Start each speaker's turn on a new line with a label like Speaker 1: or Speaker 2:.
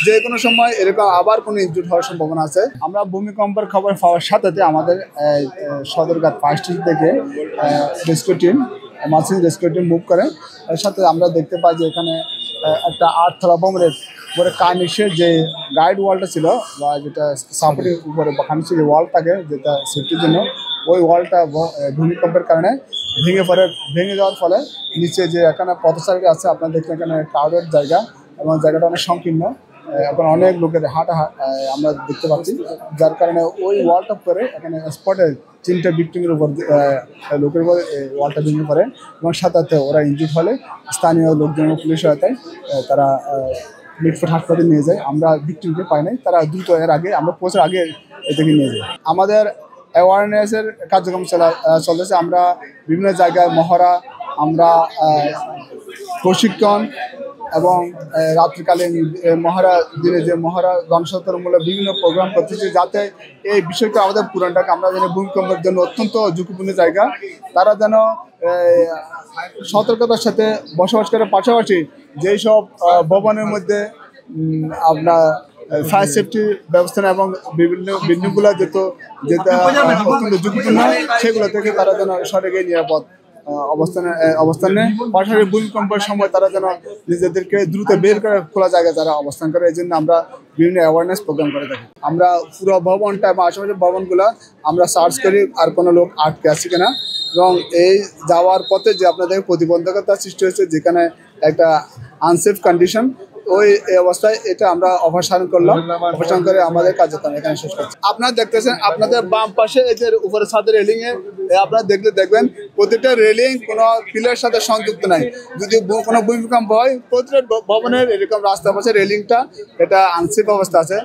Speaker 1: যে কোনো সময় এরকম আবার কোনো ইনজুড হওয়ার সম্ভাবনা আছে। আমরা ভূমিকম্পের খবর পাওয়ার সাথে আমাদের সদরঘাট ফায়ার স্টেশন থেকে rescue team marching rescue team move করে। এর সাথে আমরা দেখতে পাই যে এখানে একটা আটতলা ভবনের উপরে কার্নিশের যে গাইড ওয়ালটা ছিল বা যেটা সাপোর্টের উপরে কার্নিশের যে ওয়াল থাকে যেটা সেফটির জন্য, ওই ওয়ালটা ভূমিকম্পের কারণে ভেঙে যাওয়ার ফলে নিচে যে এখানে পথচারী আছে, আপনারা দেখছেন এখানে ক্রাউডেড জায়গা এবং জায়গাটা অনেক সংকীর্ণ, এখন অনেক লোকের হাঁটা আমরা দেখতে পাচ্ছি, যার কারণে ওই ওয়ালটা পরে এখানে স্পটে 3টে ভিক্টিমের উপর লোকের উপর ওয়ালটা ভেঙে পড়ে এবং সাথে ওরা ইনজুর হলে স্থানীয় লোকজন পুলিশ সহায়তায় তারা মিটফোর্ড হাসপাতালে নিয়ে যায়। আমরা ভিক্টিমকে পাই নাই, তারা দ্রুত এর আগে আমরা পৌঁছার আগে এদিকে নিয়ে যাই। আমাদের অ্যাওয়ারনেসের কার্যক্রম চলতেছে। আমরা বিভিন্ন জায়গায় মহড়া, আমরা প্রশিক্ষণ এবং রাত্রিকালীন মহড়া দিনে যে মহড়া গণসচেতনমূলক বিভিন্ন প্রোগ্রাম করতেছি, যাতে এই বিষয়টা আমাদের পুরানটাকে আমরা যেন ভূমিকম্পের জন্য অত্যন্ত ঝুঁকিপূর্ণ জায়গা, তারা যেন সতর্কতার সাথে বসবাস করার পাশাপাশি যেই সব ভবনের মধ্যে আপনার ফায়ার সেফটি ব্যবস্থা এবং বিভিন্ন বিল্ডিংগুলো যেটা অত্যন্ত ঝুঁকিপূর্ণ, সেগুলো থেকে তারা যেন সঠিক নিরাপদ অবস্থানে পাশাপাশি ভূমিকম্পের সময় তারা যেন নিজেদেরকে দ্রুত বের করে খোলা জায়গায় যারা অবস্থান করে, এই জন্য আমরা বিভিন্ন অ্যাওয়ারনেস প্রোগ্রাম করে থাকি। আমরা পুরো ভবনটা এবং আশেপাশের ভবনগুলো আমরা সার্চ করি আর কোনো লোক আটকে আছে কিনা, এবং এই যাওয়ার পথে যে আপনাদের প্রতিবন্ধকতা সৃষ্টি হয়েছে যেখানে একটা আনসেফ কন্ডিশন, ওই অবস্থায় এটা আমরা অপসারণ করলাম। অপসারণ করে আমাদের কার্যক্রম এখানে শেষ করছি। আপনারা দেখতেছেন আপনাদের বাম পাশে এই যে উপরে ছাদের রেলিং এ আপনারা দেখবেন প্রতিটা রেলিং কোনো পিলারের সাথে সংযুক্ত নাই। যদি কোনো ভূমিকম্প হয় প্রতিটা ভবনের এরকম রাস্তার পাশে রেলিংটা এটা আনসেফ অবস্থা আছে।